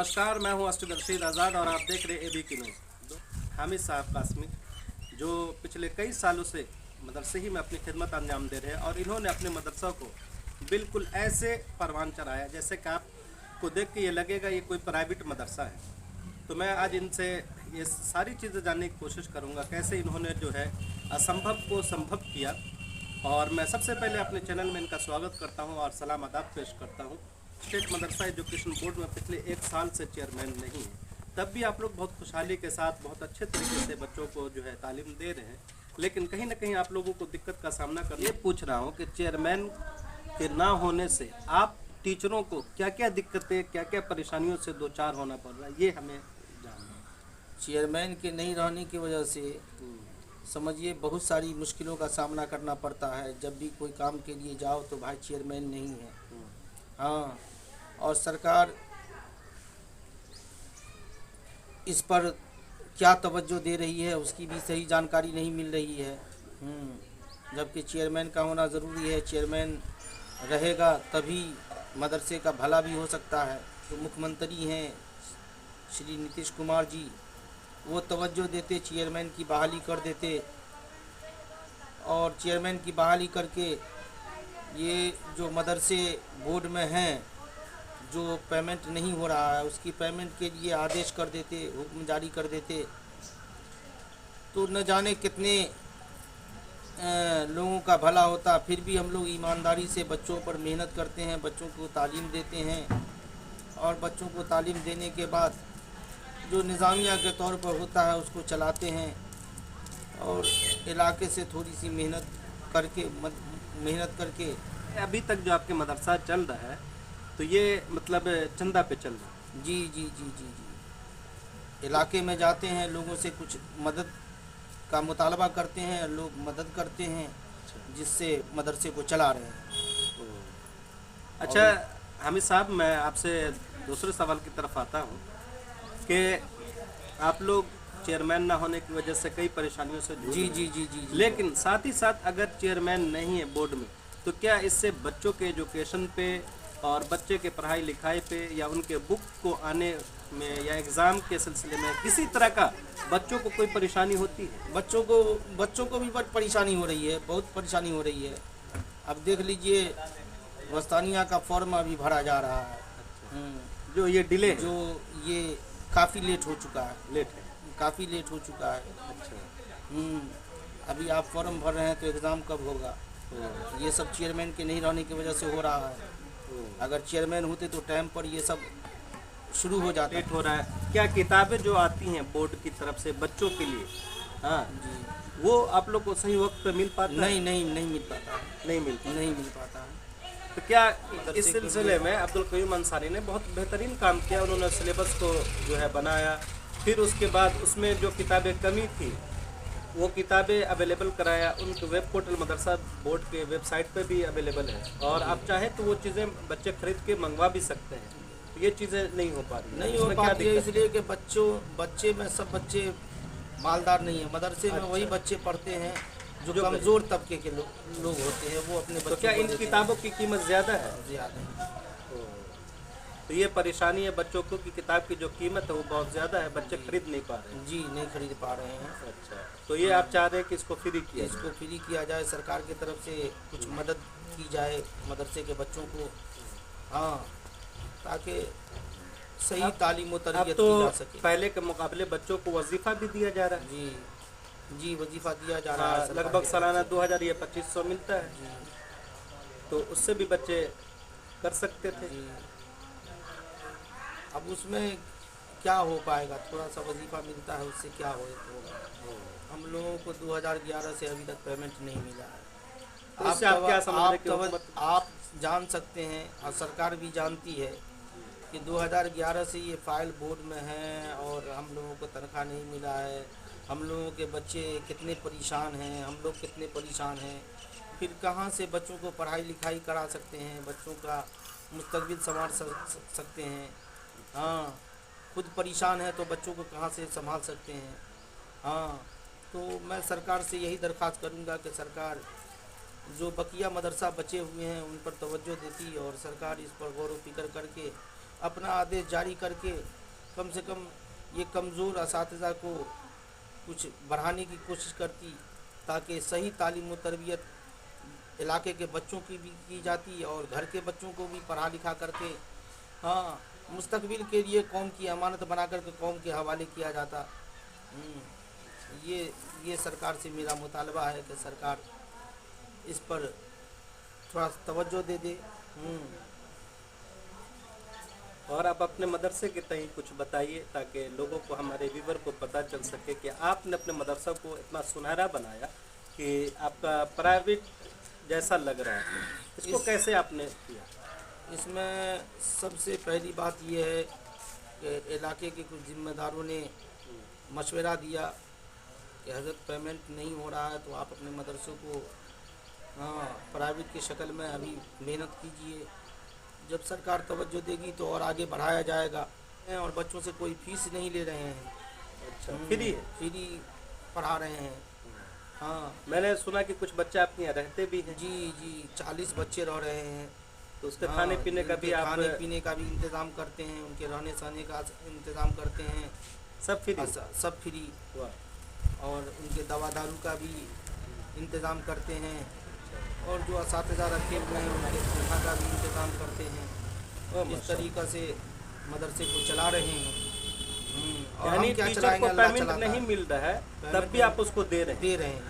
नमस्कार, मैं हूं अस्टद रशीद आज़ाद और आप देख रहे हैं एबी की न्यूज़। हामिद साहब कासमी जो पिछले कई सालों से मदरसे ही में अपनी खिदमत अंजाम दे रहे हैं और इन्होंने अपने मदरसा को बिल्कुल ऐसे परवान चढ़ाया जैसे कि आपको देख के ये लगेगा ये कोई प्राइवेट मदरसा है। तो मैं आज इनसे ये सारी चीज़ें जानने की कोशिश करूँगा कैसे इन्होंने जो है असंभव को संभव किया। और मैं सबसे पहले अपने चैनल में इनका स्वागत करता हूँ और सलाम आदाब पेश करता हूँ। स्टेट मदरसा एजुकेशन बोर्ड में पिछले 1 साल से चेयरमैन नहीं है, तब भी आप लोग बहुत खुशहाली के साथ बहुत अच्छे तरीके से बच्चों को जो है तालीम दे रहे हैं, लेकिन कहीं ना कहीं आप लोगों को दिक्कत का सामना करना। ये पूछ रहा हूँ कि चेयरमैन के ना होने से आप टीचरों को क्या क्या दिक्कतें क्या क्या परेशानियों से दो चार होना पड़ रहा है, ये हमें जानना है। चेयरमैन के नहीं रहने की वजह से समझिए बहुत सारी मुश्किलों का सामना करना पड़ता है। जब भी कोई काम के लिए जाओ तो भाई चेयरमैन नहीं है। हाँ, और सरकार इस पर क्या तवज्जो दे रही है उसकी भी सही जानकारी नहीं मिल रही है। जबकि चेयरमैन का होना ज़रूरी है। चेयरमैन रहेगा तभी मदरसे का भला भी हो सकता है। तो मुख्यमंत्री हैं श्री नीतीश कुमार जी, वो तवज्जो देते, चेयरमैन की बहाली कर देते और चेयरमैन की बहाली करके ये जो मदरसे बोर्ड में हैं जो पेमेंट नहीं हो रहा है उसकी पेमेंट के लिए आदेश कर देते, हुक्म जारी कर देते, तो न जाने कितने लोगों का भला होता। फिर भी हम लोग ईमानदारी से बच्चों पर मेहनत करते हैं, बच्चों को तालीम देते हैं और बच्चों को तालीम देने के बाद जो निज़ामिया के तौर पर होता है उसको चलाते हैं और इलाके से थोड़ी सी मेहनत करके अभी तक जो आपके मदरसा चल रहा है तो ये मतलब चंदा पे चल रहा है। जी जी जी जी जी इलाके में जाते हैं, लोगों से कुछ मदद का मुतालबा करते हैं, लोग मदद करते हैं जिससे मदरसे को चला रहे हैं। अच्छा हामिद साहब, मैं आपसे दूसरे सवाल की तरफ आता हूँ कि आप लोग चेयरमैन ना होने की वजह से कई परेशानियों से जूझ जी रहे जी हैं। जी जी जी लेकिन साथ ही साथ अगर चेयरमैन नहीं है बोर्ड में तो क्या इससे बच्चों के एजुकेशन पे और बच्चे के पढ़ाई लिखाई पे या उनके बुक को आने में या एग्ज़ाम के सिलसिले में किसी तरह का बच्चों को कोई परेशानी होती है? बच्चों को भी बहुत परेशानी हो रही है, बहुत परेशानी हो रही है। अब देख लीजिए वस्तानिया का फॉर्म अभी भरा जा रहा है। जो ये डिले जो ये काफ़ी लेट हो चुका है, काफ़ी लेट हो चुका है। अच्छा, अभी आप फॉर्म भर रहे हैं तो एग्ज़ाम कब होगा? ये सब चेयरमैन के नहीं रहने की वजह से हो रहा है। अगर चेयरमैन होते तो टाइम पर ये सब शुरू हो जाता। लेट हो रहा है। क्या किताबें जो आती हैं बोर्ड की तरफ से बच्चों के लिए, हाँ जी, वो आप लोग को सही वक्त पे मिल पाता है? नहीं मिल पाता है, नहीं मिलता। नहीं मिल पाता है। तो क्या इस सिलसिले में अब्दुल कयूम अंसारी ने बहुत बेहतरीन काम किया। उन्होंने सिलेबस को जो है बनाया, फिर उसके बाद उसमें जो किताबें कमी थी वो किताबें अवेलेबल कराया। उनके वेब पोर्टल मदरसा बोर्ड के वेबसाइट पे भी अवेलेबल है और आप चाहें तो वो चीज़ें बच्चे खरीद के मंगवा भी सकते हैं। तो ये चीज़ें नहीं हो पा रही, नहीं हो पाती है इसलिए कि बच्चे में सब बच्चे मालदार नहीं है। मदरसे में वही बच्चे पढ़ते हैं जो कमज़ोर तबके के लोग होते हैं, वो अपने तो बच्चों क्या को इन देते किताबों की कीमत ज़्यादा है? हैं ज़्यादा। तो ये परेशानी है बच्चों को कि किताब की जो कीमत है वो बहुत ज़्यादा है, बच्चे खरीद नहीं पा रहे हैं। जी, नहीं खरीद पा रहे हैं। अच्छा, तो ये आप चाह रहे हैं कि इसको फ्री किया जाए? इसको फ्री किया जाए, सरकार की तरफ से कुछ मदद की जाए मदरसे के बच्चों को। हाँ, ताकि सही तालीम और अब तरबियत तो की जा सके। पहले के मुकाबले बच्चों को वजीफ़ा भी दिया जा रहा है। जी वजीफ़ा दिया जा रहा है। सरकार लगभग की तरफ सालाना से। 2000 या 2500 मिलता है, जी तो उससे भी बच्चे कर सकते थे। जी। अब उसमें क्या हो पाएगा? थोड़ा सा वजीफ़ा मिलता है, उससे क्या होगा? हम लोगों को 2011 से अभी तक पेमेंट नहीं मिला है। तो इससे आप क्या समझ रहे हैं कि हुकूमत आप जान सकते हैं और सरकार भी जानती है कि 2011 से ये फाइल बोर्ड में है और हम लोगों को तनख्वाह नहीं मिला है। हम लोगों के बच्चे कितने परेशान हैं, हम लोग कितने परेशान हैं। फिर कहाँ से बच्चों को पढ़ाई लिखाई करा सकते हैं, बच्चों का मुस्तकबिल संवार सकते हैं। हाँ, खुद परेशान है तो बच्चों को कहाँ से संभाल सकते हैं। हाँ, तो मैं सरकार से यही दरख्वास्त करूँगा कि सरकार जो बकिया मदरसा बचे हुए हैं उन पर तवज्जो देती और सरकार इस पर गौर व फिक्र करके अपना आदेश जारी करके कम से कम ये कमज़ोर असातिज़ा को कुछ बढ़ाने की कोशिश करती, ताकि सही तालीम व तरबियत इलाके के बच्चों की भी की जाती और घर के बच्चों को भी पढ़ा लिखा करके हाँ मुस्तकबिल के लिए कौम की अमानत बना करके कौम के हवाले किया जाता। ये सरकार से मेरा मुतालबा है कि सरकार इस पर थोड़ा तवज्जो दे दे। और आप अपने मदरसे के तय कुछ बताइए ताकि लोगों को, हमारे व्यूवर को पता चल सके कि आपने अपने मदरसा को इतना सुनहरा बनाया कि आपका प्राइवेट जैसा लग रहा है। इसको कैसे आपने किया? इसमें सबसे पहली बात यह है कि इलाके के कुछ जिम्मेदारों ने मशवरा दिया कि हज़रत पेमेंट नहीं हो रहा है तो आप अपने मदरसों को प्राइवेट की शक्ल में अभी मेहनत कीजिए, जब सरकार तवज्जो देगी तो और आगे बढ़ाया जाएगा। और बच्चों से कोई फीस नहीं ले रहे हैं। अच्छा, फ्री पढ़ा रहे हैं। हाँ, मैंने सुना कि कुछ बच्चे आपके यहाँ रहते भी हैं। जी 40 बच्चे रह रहे हैं। तो उसके खाने पीने का भी आप खाने पीने का भी इंतज़ाम करते हैं, उनके रहने सहने का इंतज़ाम करते हैं, सब फ्री? सब फ्री। वाह। और उनके दवा दारू का भी इंतज़ाम करते हैं, और जो असातिज़ा रखे हुए हैं उनके तनख्वाह का भी इंतज़ाम करते हैं। इस तरीक़ा से मदरसे को चला रहे हैं। और यानी क्या टीचर चलाएंगे, को अल्लाह पेमेंट चलाता नहीं है। मिल रहा है तब भी आप उसको दे रहे हैं? दे रहे हैं।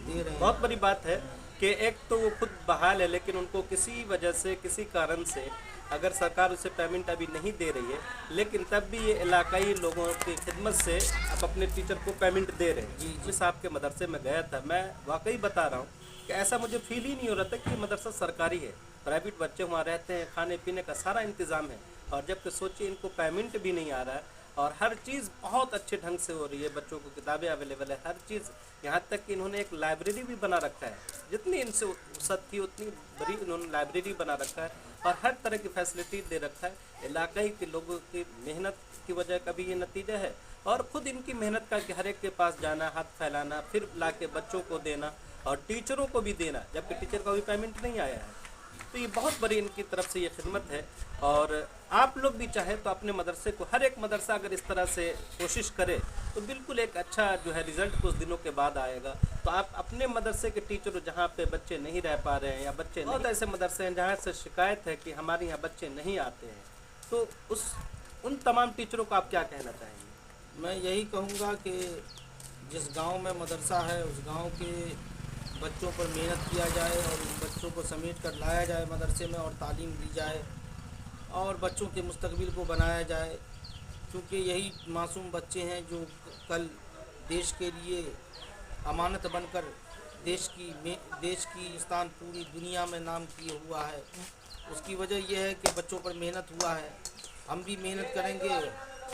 दे रहे हैं। बहुत बड़ी बात है कि एक तो वो खुद बहाल है, लेकिन उनको किसी वजह से, किसी कारण से अगर सरकार उसे पेमेंट अभी नहीं दे रही है, लेकिन तब भी ये इलाकाई लोगों की खिदमत से आप अपने टीचर को पेमेंट दे रहे हैं। जी। मैं आपके मदरसे में गया था, मैं वाकई बता रहा हूँ कि ऐसा मुझे फील ही नहीं हो रहा था कि मदरसा सरकारी है। प्राइवेट बच्चे वहाँ रहते हैं, खाने पीने का सारा इंतज़ाम है, और जब सोचिए इनको पेमेंट भी नहीं आ रहा है और हर चीज़ बहुत अच्छे ढंग से हो रही है। बच्चों को किताबें अवेलेबल है, हर चीज़, यहाँ तक कि इन्होंने एक लाइब्रेरी भी बना रखा है। जितनी इनसे वसअत थी उतनी बड़ी इन्होंने लाइब्रेरी बना रखा है, और हर तरह की फैसिलिटी दे रखा है। इलाकाई के लोगों की मेहनत की वजह का भी ये नतीजा है, और ख़ुद इनकी मेहनत का कि हर एक के पास जाना, हाथ फैलाना, फिर ला के बच्चों को देना और टीचरों को भी देना, जबकि टीचर का भी पेमेंट नहीं आया है। तो ये बहुत बड़ी इनकी तरफ से ये खिदमत है। और आप लोग भी चाहे तो अपने मदरसे को, हर एक मदरसा अगर इस तरह से कोशिश करे तो बिल्कुल एक अच्छा जो है रिज़ल्ट कुछ दिनों के बाद आएगा। तो आप अपने मदरसे के टीचर, जहाँ पे बच्चे नहीं रह पा रहे हैं या बच्चे, बहुत ऐसे मदरसे हैं जहाँ से शिकायत है कि हमारे यहाँ बच्चे नहीं आते हैं, तो उन तमाम टीचरों को आप क्या कहना चाहेंगे? मैं यही कहूँगा कि जिस गांव में मदरसा है उस गांव के बच्चों पर मेहनत किया जाए और उन बच्चों को समेट कर लाया जाए मदरसे में और तालीम दी जाए और बच्चों के मुस्तकबिल को बनाया जाए, क्योंकि यही मासूम बच्चे हैं जो कल देश के लिए अमानत बनकर देश की स्थान पूरी दुनिया में नाम किए हुआ है। उसकी वजह यह है कि बच्चों पर मेहनत हुआ है। हम भी मेहनत करेंगे,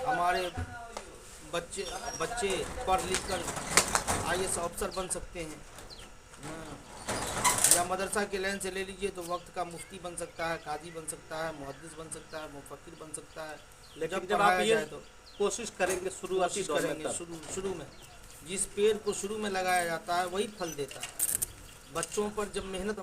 हमारे बच्चे पढ़ लिख कर IAS अफसर बन सकते हैं। या मदरसा के लाइन से ले लीजिए तो वक्त का मुफ्ती बन सकता है, काजी बन सकता है, मुहद्दिस बन सकता है, मुफक्किर बन सकता है। लेकिन जब आप ये तो कोशिश करेंगे शुरुआती दौर में, शुरू में जिस पेड़ को शुरू में लगाया जाता है वही फल देता है। बच्चों पर जब मेहनत